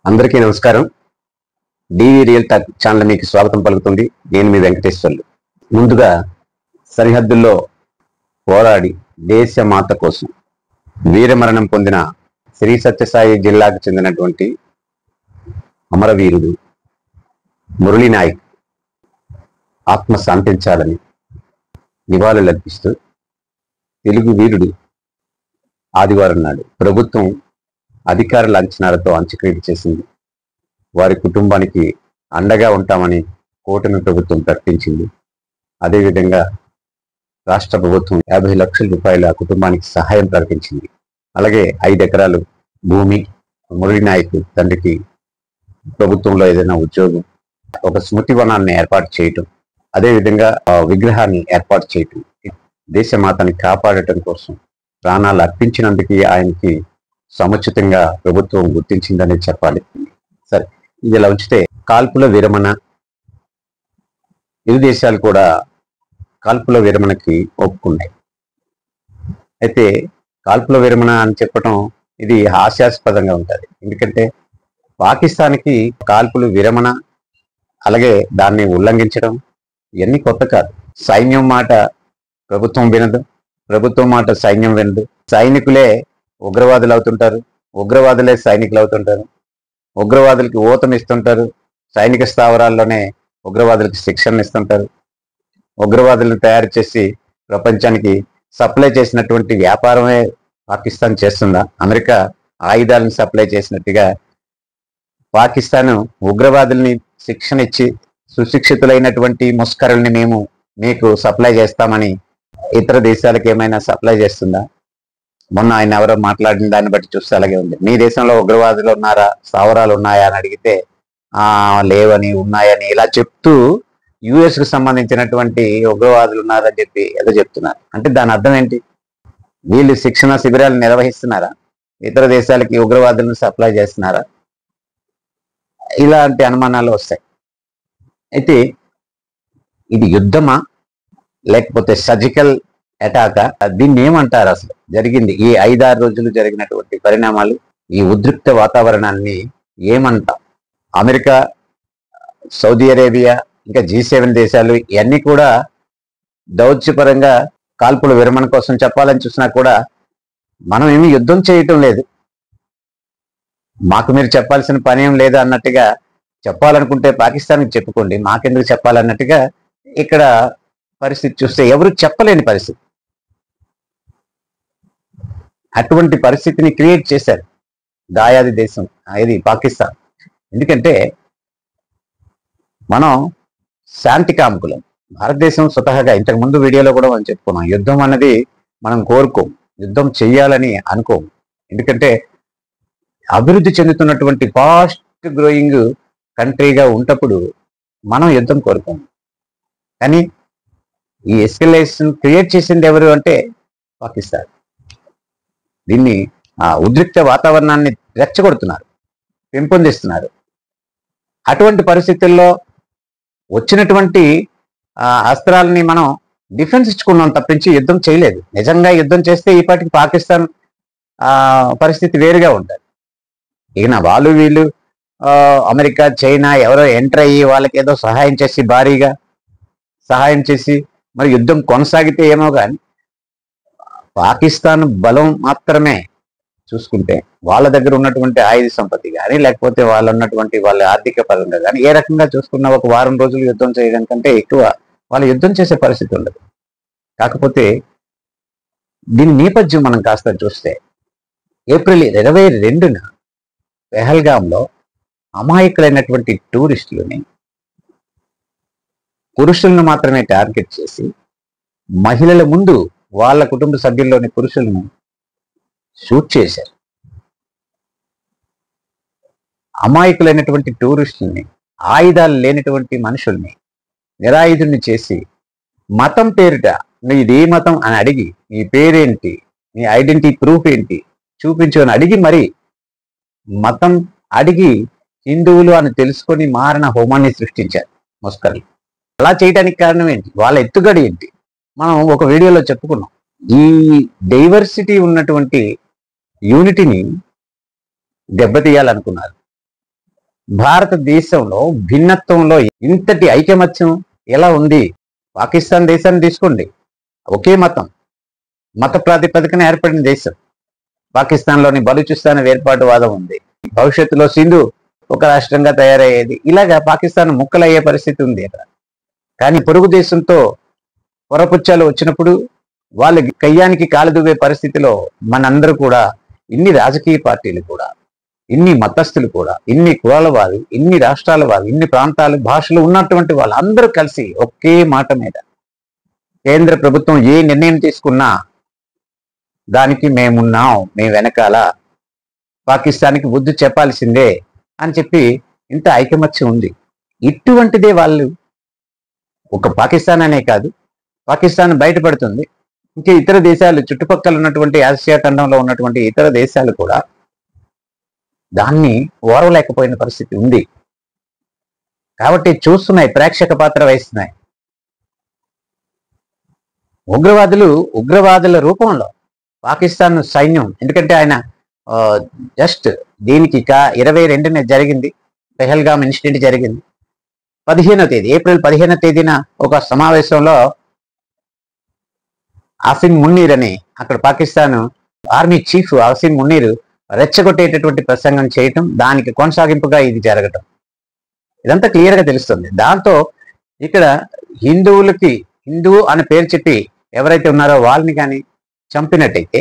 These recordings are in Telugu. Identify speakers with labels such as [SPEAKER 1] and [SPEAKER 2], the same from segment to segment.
[SPEAKER 1] అందరికీ నమస్కారం. డివి రియల్ టాక్ ఛానల్ మీకు స్వాగతం పలుకుతుంది. నేను మీ వెంకటేశ్వర్లు. ముందుగా సరిహద్దుల్లో పోరాడి దేశమాత కోసం వీరమరణం పొందిన శ్రీ సత్యసాయి జిల్లాకు చెందినటువంటి అమరవీరుడు మురళీ నాయక్ ఆత్మ శాంతించాలని నివాళులు అర్పిస్తూ తెలుగు వీరుడు ఆదివారం నాడు ప్రభుత్వం అధికారుల అంచనాలతో అంత్యక్రియలు చేసింది. వారి కుటుంబానికి అండగా ఉంటామని కూటమి ప్రభుత్వం ప్రకటించింది. అదేవిధంగా రాష్ట్ర ప్రభుత్వం 50 లక్షల రూపాయల కుటుంబానికి సహాయం ప్రకటించింది. అలాగే 5 ఎకరాలు భూమి మురళీ నాయక్ తండ్రికి ప్రభుత్వంలో ఏదైనా ఉద్యోగం, ఒక స్మృతి వనాన్ని ఏర్పాటు చేయటం, అదేవిధంగా విగ్రహాన్ని ఏర్పాటు చేయటం, దేశమాతని కాపాడటం కోసం ప్రాణాలు అర్పించినందుకు ఆయనకి సముచితంగా ప్రభుత్వం గుర్తించిందని చెప్పాలి. సరే, ఇది ఇలా ఉంచితే కాల్పుల విరమణ, ఇరు దేశాలు కూడా కాల్పుల విరమణకి ఒప్పుకున్నాయి. అయితే కాల్పుల విరమణ అని చెప్పడం ఇది హాస్యాస్పదంగా ఉంటుంది. ఎందుకంటే పాకిస్తాన్కి కాల్పుల విరమణ అలాగే దాన్ని ఉల్లంఘించడం ఇవన్నీ కొత్త కాదు. సైన్యం మాట ప్రభుత్వం వినదు, ప్రభుత్వం మాట సైన్యం వినదు. సైనికులే ఉగ్రవాదులు అవుతుంటారు, ఉగ్రవాదులే సైనికులు అవుతుంటారు. ఉగ్రవాదులకి ఊతం ఇస్తుంటారు, సైనిక స్థావరాల్లోనే ఉగ్రవాదులకి శిక్షణ ఇస్తుంటారు. ఉగ్రవాదులను తయారు చేసి ప్రపంచానికి సప్లై చేసినటువంటి వ్యాపారమే పాకిస్తాన్ చేస్తుందా? అమెరికా ఆయుధాలను సప్లై చేసినట్టుగా పాకిస్తాన్ ఉగ్రవాదుల్ని శిక్షణ ఇచ్చి సుశిక్షితులైనటువంటి ముస్కరుల్ని మేము మీకు సప్లై చేస్తామని ఇతర దేశాలకు ఏమైనా సప్లై చేస్తుందా? మొన్న ఆయన ఎవరో మాట్లాడిన దాన్ని బట్టి చూస్తే అలాగే ఉంది. మీ దేశంలో ఉగ్రవాదులు ఉన్నారా, స్థావరాలు ఉన్నాయా అని అడిగితే లేవని, ఉన్నాయని ఇలా చెప్తూ యుఎస్ కు సంబంధించినటువంటి ఉగ్రవాదులు ఉన్నారని చెప్పి ఏదో చెప్తున్నారు. అంటే దాని అర్థం ఏంటి? వీళ్ళు శిక్షణ శిబిరాలు నిర్వహిస్తున్నారా? ఇతర దేశాలకి ఉగ్రవాదులను సప్లై చేస్తున్నారా? ఇలాంటి అనుమానాలు వస్తాయి. అయితే ఇది యుద్ధమా లేకపోతే సర్జికల్ అటాకా? దీన్ని ఏమంటారు? అసలు జరిగింది ఈ 5-6 రోజులు జరిగినటువంటి పరిణామాలు, ఈ ఉద్రిక్త వాతావరణాన్ని ఏమంటాం? అమెరికా, సౌదీ అరేబియా, ఇంకా G7 దేశాలు ఇవన్నీ కూడా దౌత్యపరంగా కాల్పుల విరమణ కోసం చెప్పాలని చూసినా కూడా మనం ఏమి యుద్ధం చేయటం లేదు, మాకు మీరు చెప్పాల్సిన పని ఏం లేదు అన్నట్టుగా, చెప్పాలనుకుంటే పాకిస్తాన్కి చెప్పుకోండి, మాకెందుకు చెప్పాలన్నట్టుగా ఇక్కడ పరిస్థితి చూస్తే ఎవరు చెప్పలేని పరిస్థితి. అటువంటి పరిస్థితిని క్రియేట్ చేశారు దాయాది దేశం ఇది పాకిస్తాన్. ఎందుకంటే మనం శాంతి కాముకులం. భారతదేశం స్వతహాగా ఇంతకు ముందు వీడియోలో కూడా మనం చెప్పుకున్నాం, యుద్ధం అన్నది మనం కోరుకోం, యుద్ధం చెయ్యాలని అనుకోం. ఎందుకంటే అభివృద్ధి చెందుతున్నటువంటి ఫాస్ట్ గ్రోయింగ్ కంట్రీగా ఉన్నప్పుడు మనం యుద్ధం కోరుకోం. కానీ ఈ ఎస్కలేషన్ క్రియేట్ చేసింది ఎవరు అంటే పాకిస్తాన్. దీన్ని ఉద్రిక్త వాతావరణాన్ని రెచ్చగొడుతున్నారు, పెంపొందిస్తున్నారు. అటువంటి పరిస్థితుల్లో వచ్చినటువంటి అస్త్రాలని మనం డిఫెన్స్ ఇచ్చుకున్నాం తప్పించి యుద్ధం చేయలేదు. నిజంగా యుద్ధం చేస్తే ఈపాటికి పాకిస్తాన్ పరిస్థితి వేరుగా ఉంటుంది. ఇక వాళ్ళు వీళ్ళు అమెరికా, చైనా ఎవరో ఎంటర్ అయ్యి వాళ్ళకి ఏదో సహాయం చేసి, భారీగా సహాయం చేసి మరి యుద్ధం కొనసాగితే ఏమో కానీ పాకిస్తాన్ బలం మాత్రమే చూసుకుంటే వాళ్ళ దగ్గర ఉన్నటువంటి ఆయుధ సంపత్తి కానీ లేకపోతే వాళ్ళు ఉన్నటువంటి వాళ్ళ ఆర్థిక పరంగా కానీ ఏ రకంగా చూసుకున్నా ఒక వారం రోజులు యుద్ధం చేయడం కంటే ఎక్కువ వాళ్ళు యుద్ధం చేసే పరిస్థితి ఉండదు. కాకపోతే దీని నేపథ్యం మనం కాస్త చూస్తే ఏప్రిల్ 22న పెహల్గాంలో అమాయకులైనటువంటి టూరిస్టులని, పురుషులను మాత్రమే టార్గెట్ చేసి మహిళల ముందు వాళ్ళ కుటుంబ సభ్యుల్లోని పురుషులను షూట్ చేశారు. అమాయకులైనటువంటి టూరిస్టుల్ని, ఆయుధాలు లేనటువంటి మనుషుల్ని నిరాయుధుల్ని చేసి మతం పేరిట నీది మతం అని అడిగి, నీ పేరేంటి, నీ ఐడెంటిటీ ప్రూఫ్ ఏంటి చూపించు అని అడిగి, మరి మతం అడిగి హిందువులు అని తెలుసుకొని మారణ హోమాన్ని సృష్టించారు ముస్కర్లు. అలా చేయడానికి కారణం ఏంటి? వాళ్ళ ఎత్తుగడి ఏంటి? మనం ఒక వీడియోలో చెప్పుకున్నాం. ఈ డైవర్సిటీ ఉన్నటువంటి యూనిటీని దెబ్బతీయాలనుకున్నారు. భారతదేశంలో భిన్నత్వంలో ఇంతటి ఐకమత్యం ఎలా ఉంది? పాకిస్తాన్ దేశాన్ని తీసుకోండి, ఒకే మత ప్రాతిపదికన ఏర్పడిన దేశం. పాకిస్తాన్లోని బలూచిస్తాన్ వేర్పాటువాదం ఉంది. భవిష్యత్తులో సింధు ఒక రాష్ట్రంగా తయారయ్యేది. ఇలాగా పాకిస్తాన్ ముక్కలయ్యే పరిస్థితి ఉంది అక్కడ. కానీ పొరుగు దేశంతో పొరపుచ్చాలు వచ్చినప్పుడు వాళ్ళ కయ్యానికి కాలు దువ్వే పరిస్థితిలో మనందరూ కూడా, ఇన్ని రాజకీయ పార్టీలు కూడా, ఇన్ని మతస్థులు కూడా, ఇన్ని కులాల వారు, ఇన్ని రాష్ట్రాల వారు, ఇన్ని ప్రాంతాలు భాషలు ఉన్నటువంటి వాళ్ళు అందరూ కలిసి ఒకే మాట మీద కేంద్ర ప్రభుత్వం ఏ నిర్ణయం తీసుకున్నా దానికి మేమున్నాం, మేము వెనకాల, పాకిస్తాన్కి బుద్ధి చెప్పాల్సిందే అని చెప్పి ఇంత ఐకమత్యం ఉంది. ఇటువంటిదే వాళ్ళు, ఒక పాకిస్తాన్ అనే కాదు, పాకిస్తాన్ బయటపడుతుంది, ఇంకా ఇతర దేశాలు, చుట్టుపక్కల ఉన్నటువంటి ఆసియా ఖండంలో ఉన్నటువంటి ఇతర దేశాలు కూడా దాన్ని ఓరవలేకపోయిన పరిస్థితి ఉంది. కాబట్టి చూస్తున్నాయి, ప్రేక్షక పాత్ర వహిస్తున్నాయి. ఉగ్రవాదుల రూపంలో పాకిస్తాన్ సైన్యం, ఎందుకంటే ఆయన జస్ట్ దీనికి 22న జరిగింది, పెహల్గామ్ ఇన్సిడెంట్ జరిగింది. 15వ తేదీ, ఏప్రిల్ 15వ తేదీన ఒక సమావేశంలో ఆసిమ్ మున్నీర్ అని, అక్కడ పాకిస్తాన్ ఆర్మీ చీఫ్ ఆసిమ్ మున్నీర్ రెచ్చగొట్టేటటువంటి ప్రసంగం చేయటం, దానికి కొనసాగింపుగా ఇది జరగటం, ఇదంతా క్లియర్ గా తెలుస్తుంది. దాంతో ఇక్కడ హిందూ అని పేరు చెప్పి ఎవరైతే ఉన్నారో వాళ్ళని కానీ చంపినట్టయితే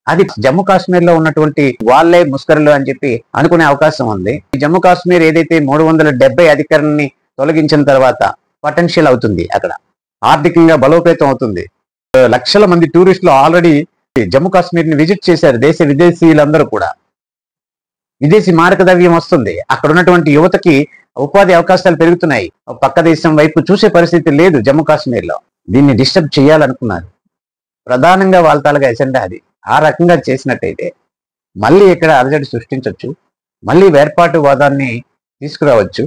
[SPEAKER 1] అది జమ్మూ కాశ్మీర్లో ఉన్నటువంటి వాళ్ళే ముస్కరులు అని చెప్పి అనుకునే అవకాశం ఉంది. జమ్మూ కాశ్మీర్ ఏదైతే 370 అధికారాన్ని తొలగించిన తర్వాత పొటెన్షియల్ అవుతుంది, అక్కడ ఆర్థికంగా బలోపేతం అవుతుంది. లక్షల మంది టూరిస్టులు ఆల్రెడీ జమ్మూ కాశ్మీర్ ని విజిట్ చేశారు, విదేశీయులందరూ కూడా. విదేశీ మార్గద్రవ్యం వస్తుంది, అక్కడ ఉన్నటువంటి యువతకి ఉపాధి అవకాశాలు పెరుగుతున్నాయి. పక్క దేశం వైపు చూసే పరిస్థితి లేదు జమ్మూ కాశ్మీర్లో. దీన్ని డిస్టర్బ్ చేయాలనుకున్నారు, ప్రధానంగా వాళ్ళ తాలూకా ఎజెండా అది. ఆ రకంగా చేసినట్టయితే మళ్ళీ ఇక్కడ అలజడి సృష్టించవచ్చు, మళ్ళీ వేర్పాటువాదాన్ని తీసుకురావచ్చు,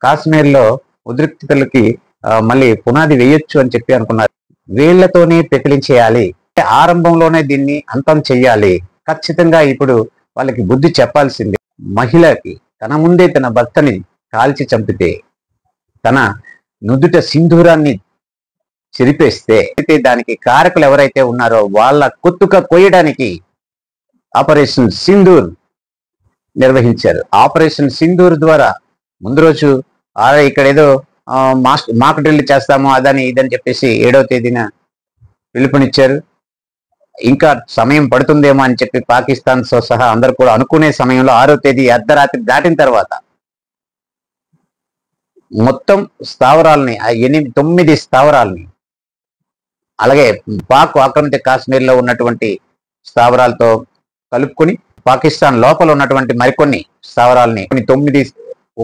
[SPEAKER 1] కాశ్మీర్లో ఉద్రిక్తతలకి మళ్ళీ పునాది వేయొచ్చు అని చెప్పి అనుకున్నారు. వీళ్లతోనే పెకిలించేయాలి, ఆరంభంలోనే దీన్ని అంతం చెయ్యాలి. ఖచ్చితంగా ఇప్పుడు వాళ్ళకి బుద్ధి చెప్పాల్సిందే. మహిళకి తన ముందే తన భర్తని కాల్చి చంపితే, తన నుదుట సింధూరాన్ని చెరిపేస్తే, అయితే దానికి కారకులు ఎవరైతే ఉన్నారో వాళ్ళ కుత్తుక కొయ్యడానికి ఆపరేషన్ సింధూర్ నిర్వహించారు. ఆపరేషన్ సింధూర్ ద్వారా ముందు రోజు ఇక్కడ ఏదో మాక్ డ్రిల్ చేస్తాము అదని ఇదని చెప్పేసి 7వ తేదీన పిలుపునిచ్చారు. ఇంకా సమయం పడుతుందేమో అని చెప్పి పాకిస్తాన్ తో సహా అందరు కూడా అనుకునే సమయంలో 6వ తేదీ అర్ధరాత్రి దాటిన తర్వాత మొత్తం స్థావరాలని, 9 స్థావరాలని, అలాగే పాక్ ఆక్రమిత కాశ్మీర్లో ఉన్నటువంటి స్థావరాలతో కలుపుకొని పాకిస్తాన్ లోపల ఉన్నటువంటి మరికొన్ని స్థావరాలని, 9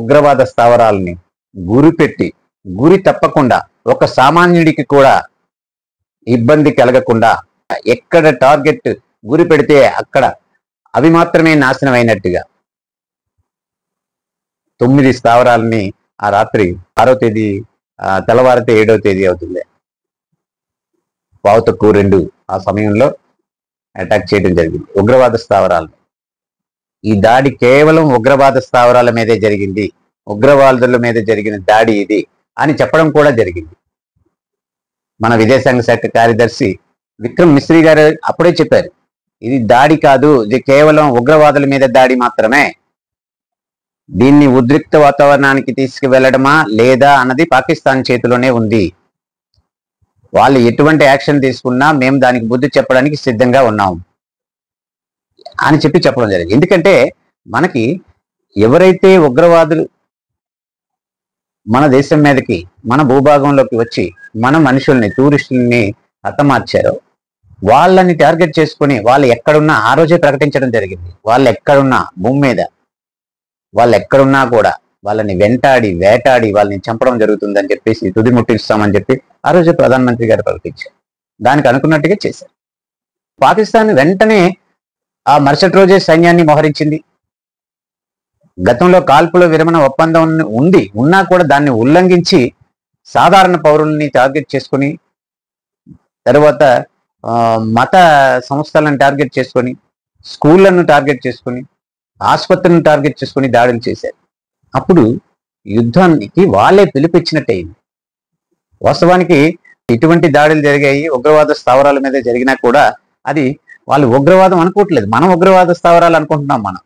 [SPEAKER 1] ఉగ్రవాద స్థావరాలని గురి తప్పకుండా ఒక సామాన్యుడికి కూడా ఇబ్బంది కలగకుండా, ఎక్కడ టార్గెట్ గురి పెడితే అక్కడ అవి మాత్రమే నాశనం అయినట్టుగా 9 స్థావరాలని ఆ రాత్రి 6వ తేదీ తెల్లవారితే 7వ తేదీ అవుతుంది, 1:02 ఆ సమయంలో అటాక్ చేయడం జరిగింది ఉగ్రవాద స్థావరాలను. ఈ దాడి కేవలం ఉగ్రవాద స్థావరాల మీదే జరిగింది, ఉగ్రవాదుల మీద జరిగిన దాడి ఇది అని చెప్పడం కూడా జరిగింది. మన విదేశాంగ శాఖ కార్యదర్శి విక్రమ్ మిశ్రీ గారు అప్పుడే చెప్పారు, ఇది దాడి కాదు, ఇది కేవలం ఉగ్రవాదుల మీద దాడి మాత్రమే, దీన్ని ఉద్రిక్త వాతావరణానికి తీసుకువెళ్లడమా లేదా అన్నది పాకిస్తాన్ చేతిలోనే ఉంది, వాళ్ళు ఎటువంటి యాక్షన్ తీసుకున్నా మేము దానికి బుద్ధి చెప్పడానికి సిద్ధంగా ఉన్నాం అని చెప్పడం జరిగింది. ఎందుకంటే మనకి ఎవరైతే ఉగ్రవాదులు మన దేశం మీదకి, మన భూభాగంలోకి వచ్చి మన మనుషుల్ని, టూరిస్టుల్ని హతమార్చారో వాళ్ళని టార్గెట్ చేసుకుని వాళ్ళు ఎక్కడున్నా ఆ రోజే ప్రకటించడం జరిగింది, వాళ్ళు ఎక్కడున్నా భూమి మీద వాళ్ళు ఎక్కడున్నా కూడా వాళ్ళని వేటాడి వాళ్ళని చంపడం జరుగుతుందని చెప్పేసి, తుది ముట్టిస్తామని చెప్పి ఆ రోజే ప్రధానమంత్రి గారు ప్రకటించారు. దానికి అనుకున్నట్టుగా చేశారు. పాకిస్తాన్ వెంటనే ఆ మరుసటి రోజే సైన్యాన్ని మోహరించింది. గతంలో కాల్పుల విరమణ ఒప్పందం ఉన్నా కూడా దాన్ని ఉల్లంఘించి సాధారణ పౌరుల్ని టార్గెట్ చేసుకుని, తర్వాత మత సంస్థలను టార్గెట్ చేసుకొని, స్కూళ్లను టార్గెట్ చేసుకుని, ఆసుపత్రులను టార్గెట్ చేసుకుని దాడులు చేశారు. అప్పుడు యుద్ధానికి వాళ్ళే పిలిపించినట్టయింది. వాస్తవానికి ఇటువంటి దాడులు జరిగాయి, ఉగ్రవాద స్థావరాల మీద జరిగినా కూడా అది వాళ్ళు ఉగ్రవాదం అనుకోవట్లేదు, మనం ఉగ్రవాద స్థావరాలు అనుకుంటున్నాం మనం.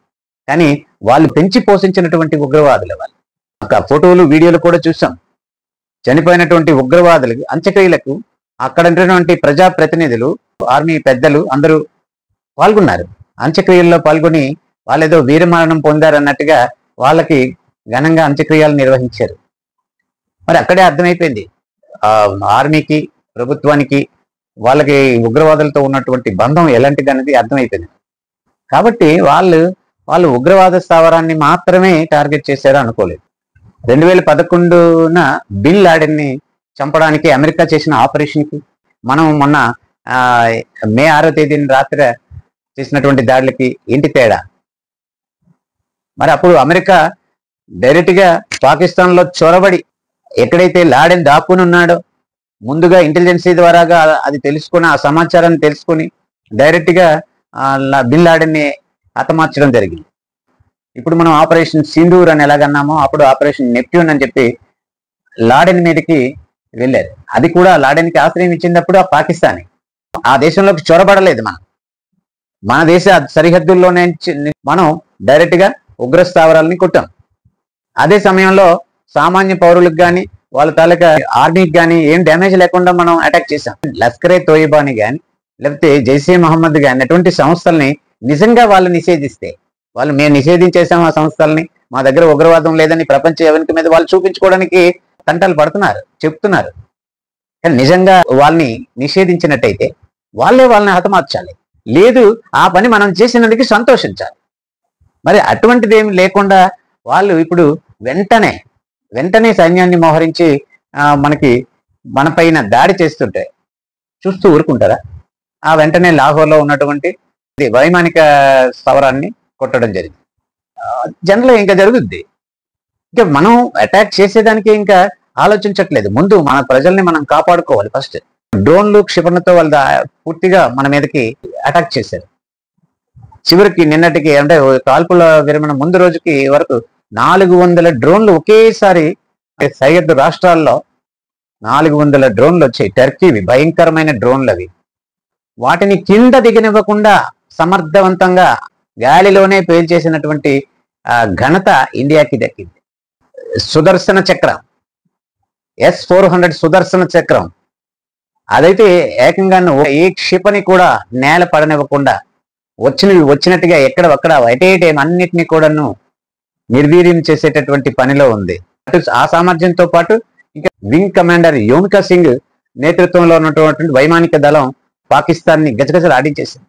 [SPEAKER 1] కానీ వాళ్ళు పెంచి పోషించినటువంటి ఉగ్రవాదులు వాళ్ళు. ఒక ఫోటోలు వీడియోలు కూడా చూసాం. చనిపోయినటువంటి ఉగ్రవాదులకు అంత్యక్రియలకు అక్కడ ఉన్నటువంటి ప్రజాప్రతినిధులు, ఆర్మీ పెద్దలు అందరూ పాల్గొన్నారు. అంత్యక్రియల్లో పాల్గొని వాళ్ళేదో వీరమరణం పొందారన్నట్టుగా వాళ్ళకి ఘనంగా అంత్యక్రియలు నిర్వహించారు. మరి అక్కడే అర్థమైపోయింది ఆర్మీకి, ప్రభుత్వానికి, వాళ్ళకి ఉగ్రవాదులతో ఉన్నటువంటి బంధం ఎలాంటిది అనేది అర్థమైపోయింది. కాబట్టి వాళ్ళు ఉగ్రవాద స్థావరాన్ని మాత్రమే టార్గెట్ చేశారు అనుకోలేదు. 2011 బిన్ లాడెన్ని చంపడానికి అమెరికా చేసిన ఆపరేషన్కి, మనం మొన్న మే 6వ తేదీన రాత్రి చేసినటువంటి దాడులకి ఏంటి తేడా? మరి అప్పుడు అమెరికా డైరెక్ట్ గా పాకిస్తాన్ లో చొరబడి ఎక్కడైతే లాడెన్ దాక్కుని ఉన్నాడో ముందుగా ఇంటెలిజెన్సీ ద్వారాగా అది తెలుసుకుని, ఆ సమాచారాన్ని తెలుసుకుని డైరెక్ట్ గా బిన్ లాడెన్ని హతమార్చడం జరిగింది. ఇప్పుడు మనం ఆపరేషన్ సింధూర్ అని ఎలాగన్నామో అప్పుడు ఆపరేషన్ నెప్ట్యూన్ అని చెప్పి లాడెన్ మీదకి వెళ్ళారు. అది కూడా లాడెన్కి ఆశ్రయం ఇచ్చినప్పుడు ఆ పాకిస్తానీ, ఆ దేశంలోకి చొరబడలేదు. మన దేశ సరిహద్దుల్లోనే మనం డైరెక్ట్ గా ఉగ్ర స్థావరాలని కొట్టాం. అదే సమయంలో సామాన్య పౌరులకు కానీ వాళ్ళ తాలూకా ఆర్మీకి కానీ ఏం డ్యామేజ్ లేకుండా మనం అటాక్ చేశాం. లష్కరే తోయిబాని కానీ లేకపోతే జైషే మహమ్మద్ కానీ అటువంటి సంస్థల్ని నిజంగా వాళ్ళు నిషేధిస్తే, వాళ్ళు మేము నిషేధించేసాం ఆ సంస్థల్ని, మా దగ్గర ఉగ్రవాదం లేదని ప్రపంచ ఎవరికి మీద వాళ్ళు చూపించుకోవడానికి తంటాలు పడుతున్నారు, చెప్తున్నారు. కానీ నిజంగా వాళ్ళని నిషేధించినట్టయితే వాళ్ళని హతమార్చాలి. లేదు, ఆ పని మనం చేసినందుకు సంతోషించాలి. మరి అటువంటిది ఏమి లేకుండా వాళ్ళు ఇప్పుడు వెంటనే సైన్యాన్ని మోహరించి మన పైన దాడి చేస్తుంటే చూస్తూ ఊరుకుంటారా? ఆ వెంటనే లాహోర్లో ఉన్నటువంటి వైమానిక స్థావరాన్ని కొట్టడం జరిగింది. జనరల్ ఇంకా జరుగుద్ది. ఇంకా మనం అటాక్ చేసేదానికి ఇంకా ఆలోచించట్లేదు. ముందు మన ప్రజల్ని మనం కాపాడుకోవాలి. ఫస్ట్ డ్రోన్లు, క్షిపణితో వాళ్ళు పూర్తిగా మన మీదకి అటాక్ చేశారు. చివరికి నిన్నటికి అంటే కాల్పుల విరమణ ముందు రోజుకి వరకు 400 డ్రోన్లు ఒకేసారి సరిహద్దు రాష్ట్రాల్లో 400 డ్రోన్లు వచ్చాయి. టర్కీవి భయంకరమైన డ్రోన్లు అవి. వాటిని కింద దిగనివ్వకుండా సమర్థవంతంగా గాలిలోనే పేల్చేసినటువంటి ఘనత ఇండియాకి దక్కింది. సుదర్శన చక్రం, S-400 సుదర్శన చక్రం, అదైతే ఏకంగా ఏ క్షిపణి కూడా నేల పడనివ్వకుండా వచ్చినట్టుగా ఎక్కడక్కడ ఎట్ ఏ టైం అన్నిటినీ కూడాను నిర్వీర్యం చేసేటటువంటి పనిలో ఉంది. ఆ సామర్థ్యంతో పాటు ఇంకా వింగ్ కమాండర్ యోమికా సింగ్ నేతృత్వంలో ఉన్నటువంటి వైమానిక దళం పాకిస్తాన్ని గజగజలు ఆడించేసింది.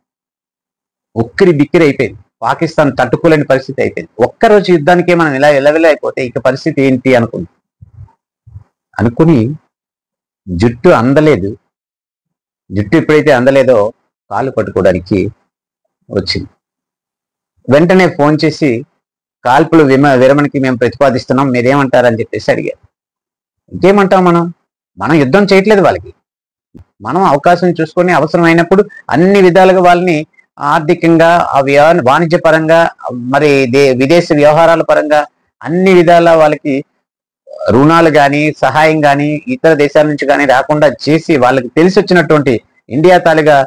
[SPEAKER 1] ఉక్కిరి బిక్కిరి అయిపోయింది. పాకిస్తాన్ తట్టుకోలేని పరిస్థితి అయిపోయింది. ఒక్కరోజు యుద్ధానికే మనం ఇలా అయిపోతే ఇక పరిస్థితి ఏంటి అనుకుని జుట్టు ఎప్పుడైతే అందలేదో కాళ్ళు పట్టుకోవడానికి వచ్చింది. వెంటనే ఫోన్ చేసి కాల్పులు విరమణకి మేము ప్రతిపాదిస్తున్నాం, మీరేమంటారని చెప్పేసి అడిగారు. ఇంకేమంటాం, మనం యుద్ధం చేయట్లేదు వాళ్ళకి. మనం అవకాశం చూసుకొని అవసరమైనప్పుడు అన్ని విధాలుగా వాళ్ళని ఆర్థికంగా, వాణిజ్య పరంగా, మరి విదేశీ వ్యవహారాల పరంగా అన్ని విధాల వాళ్ళకి రుణాలు కానీ, సహాయం కానీ, ఇతర దేశాల నుంచి కానీ రాకుండా చేసి వాళ్ళకి తెలిసి వచ్చినటువంటి ఇండియా తాలుగా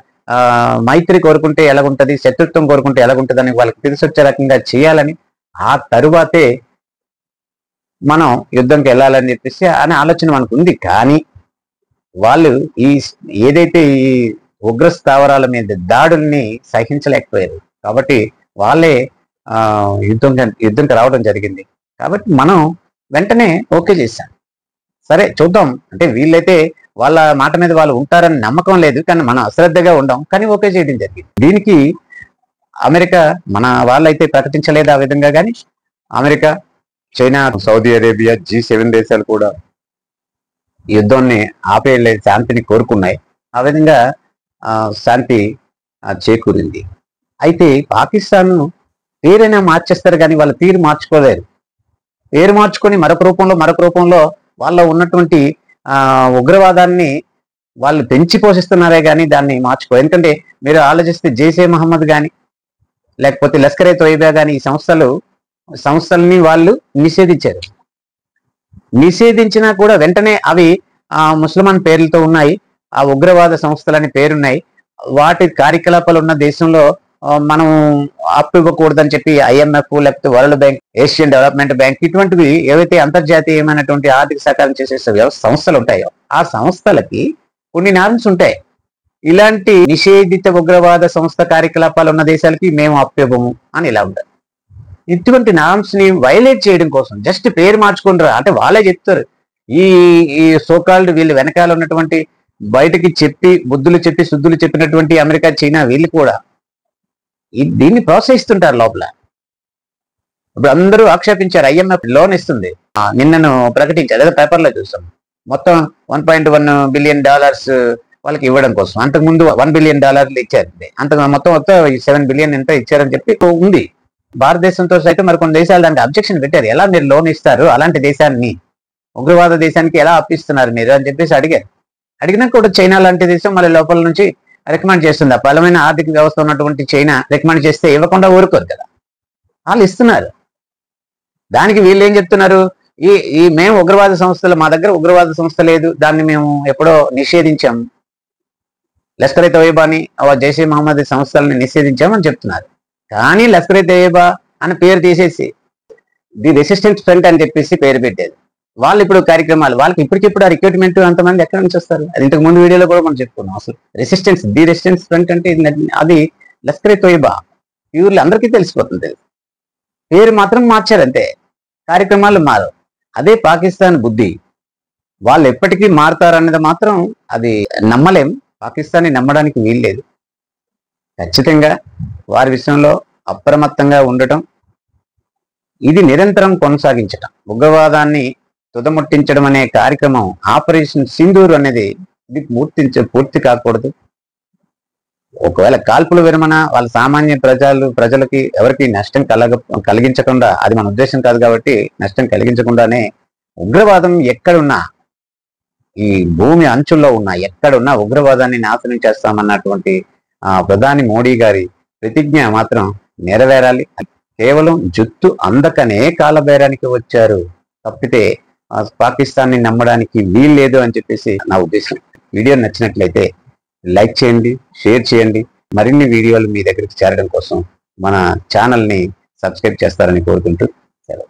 [SPEAKER 1] మైత్రి కోరుకుంటే ఎలాగుంటది, శత్రుత్వం కోరుకుంటే ఎలాగుంటది అని వాళ్ళకి తెలిసి వచ్చే రకంగా చేయాలని, ఆ తరువాతే మనం యుద్ధంకి వెళ్ళాలని చెప్పేసి అనే ఆలోచన మనకు ఉంది. కానీ వాళ్ళు ఏదైతే ఈ ఉగ్ర స్థావరాల మీద దాడుల్ని సహించలేకపోయారు. కాబట్టి వాళ్ళే యుద్ధంకి రావడం జరిగింది. కాబట్టి మనం వెంటనే ఓకే చేశాం. సరే చూద్దాం, అంటే వీళ్ళైతే వాళ్ళ మాట మీద వాళ్ళు ఉంటారని నమ్మకం లేదు, కానీ మనం అశ్రద్ధగా ఉండం, కానీ ఓకే చేయడం జరిగింది. దీనికి అమెరికా, మన వాళ్ళైతే ప్రకటించలేదు ఆ విధంగా, కానీ America, China, Saudi Arabia, G7 దేశాలు కూడా యుద్ధాన్ని ఆపేయలే, శాంతిని కోరుకున్నాయి. ఆ విధంగా శాంతి చేకూరింది. అయితే పాకిస్తాన్ పేరైనా మార్చేస్తారు, కానీ వాళ్ళ తీరు మార్చుకోలేరు. పేరు మార్చుకొని మరొక రూపంలో వాళ్ళ ఉన్నటువంటి ఉగ్రవాదాన్ని వాళ్ళు పెంచి పోషిస్తున్నారే కానీ దాన్ని మార్చుకో. ఎందుకంటే మీరు ఆలోచిస్తే జైషే మహమ్మద్ కానీ లేకపోతే లష్కరే తోయిబా కానీ ఈ సంస్థలు సంస్థల్ని వాళ్ళు నిషేధించారు. నిషేధించినా కూడా వెంటనే అవి ముస్లిమాన్ పేర్లతో ఉన్నాయి, ఆ ఉగ్రవాద సంస్థలని పేరున్నాయి. వాటి కార్యకలాపాలు ఉన్న దేశంలో మనం అప్పు ఇవ్వకూడదని చెప్పి IMF లేకపోతే world bank, Asian development bank ఇటువంటివి ఏవైతే అంతర్జాతీయమైనటువంటి ఆర్థిక సహకారం చేసే సంస్థలు ఉంటాయో ఆ సంస్థలకి కొన్ని నార్మ్స్ ఉంటాయి. ఇలాంటి నిషేధిత ఉగ్రవాద సంస్థ కార్యకలాపాలు ఉన్న దేశాలకి మేము అప్పు ఇవ్వము అని ఇలా ఉంటారు. ఇటువంటి నార్మ్స్ ని వైలేట్ చేయడం కోసం జస్ట్ పేరు మార్చుకుంటారు. అంటే వాళ్ళే చెప్తారు, ఈ ఈ సోకాల్డ్ వీళ్ళు వెనకాల ఉన్నటువంటి బయటకి చెప్పి బుద్ధులు చెప్పి శుద్ధులు చెప్పినటువంటి అమెరికా, చైనా వీళ్ళు కూడా దీన్ని ప్రోత్సహిస్తుంటారు లోపల. ఇప్పుడు అందరూ ఆక్షేపించారు, IMF లోన్ ఇస్తుంది, నిన్నను ప్రకటించారు, ఏదో పేపర్లో చూసాం, మొత్తం $1.1 బిలియన్ వాళ్ళకి ఇవ్వడం కోసం. అంతకుముందు $1 బిలియన్ ఇచ్చారు, మొత్తం 7 బిలియన్ ఎంత ఇచ్చారని చెప్పి ఉంది. భారతదేశంతో సైతం మరి కొన్ని దేశాలు దానికి అబ్జెక్షన్ పెట్టారు, ఎలా మీరు లోన్ ఇస్తారు, అలాంటి దేశాన్ని ఉగ్రవాద దేశానికి ఎలా అప్పిస్తున్నారు మీరు అని చెప్పేసి అడిగారు. అడిగినా కూడా చైనా లాంటి దేశం మళ్ళీ లోపల నుంచి రికమెండ్ చేస్తుంది. ఆ బలమైన ఆర్థిక వ్యవస్థ ఉన్నటువంటి చైనా రికమెండ్ చేస్తే ఇవ్వకుండా ఊరుకోరు కదా, వాళ్ళు ఇస్తున్నారు. దానికి వీళ్ళు ఏం చెప్తున్నారు, ఈ మేము ఉగ్రవాద సంస్థలు, మా దగ్గర ఉగ్రవాద సంస్థ లేదు, దాన్ని మేము ఎప్పుడో నిషేధించాం, లష్కర్-e తోయిబాని జైషే మహమ్మద్ సంస్థలని నిషేధించామని చెప్తున్నారు. కానీ లష్కర్-e తోయిబా అని పేరు తీసేసి ది రెసిస్టెన్స్ ఫ్రంట్ అని చెప్పేసి పేరు పెట్టేది. వాళ్ళు ఇప్పుడు కార్యక్రమాలు, వాళ్ళకి ఇప్పటికిప్పుడు ఆ రిక్రూట్మెంట్ అంతమంది ఎక్కడి నుంచి వస్తారు? అది ఇంతకు ముందు వీడియోలో కూడా మనం చెప్పుకున్నాం. అసలు ది రెసిస్టెన్స్ ఫ్రంట్ అంటే అది లష్కర్-e తోయిబా ప్యూర్లీ అందరికీ తెలిసిపోతుంది. పేరు మాత్రం మార్చారు అంతే, కార్యక్రమాలు మారు. అదే పాకిస్తాన్ బుద్ధి, వాళ్ళు ఎప్పటికీ మారుతారనేది మాత్రం అది నమ్మలేం. పాకిస్తాన్ని నమ్మడానికి వీల్లేదు. ఖచ్చితంగా వారి విషయంలో అప్రమత్తంగా ఉండటం, ఇది నిరంతరం కొనసాగించటం, ఉగ్రవాదాన్ని తుదముట్టించడం అనే కార్యక్రమం ఆపరేషన్ సింధూర్ అనేది ఇది పూర్తి కాకూడదు. ఒకవేళ కాల్పుల విరమణ వాళ్ళ సామాన్య ప్రజలకి ఎవరికి నష్టం కలిగించకుండా, అది మన ఉద్దేశం కాదు కాబట్టి నష్టం కలిగించకుండానే ఉగ్రవాదం ఎక్కడున్నా, ఈ భూమి అంచుల్లో ఉన్నా ఎక్కడున్నా ఉగ్రవాదాన్ని నాశనం చేస్తామన్నటువంటి ప్రధాని మోడీ గారి ప్రతిజ్ఞ మాత్రం నెరవేరాలి. కేవలం జుత్తు అందకనే కాలబేరానికి వచ్చారు తప్పితే పాకిస్తాన్ని నమ్మడానికి వీల్లేదు అని చెప్పేసి నా ఉద్దేశం. వీడియో నచ్చినట్లయితే లైక్ చేయండి, షేర్ చేయండి. మరిన్ని వీడియోలు మీ దగ్గరికి చేరడం కోసం మన ఛానల్ని సబ్స్క్రైబ్ చేస్తారని కోరుకుంటూ సెలవు.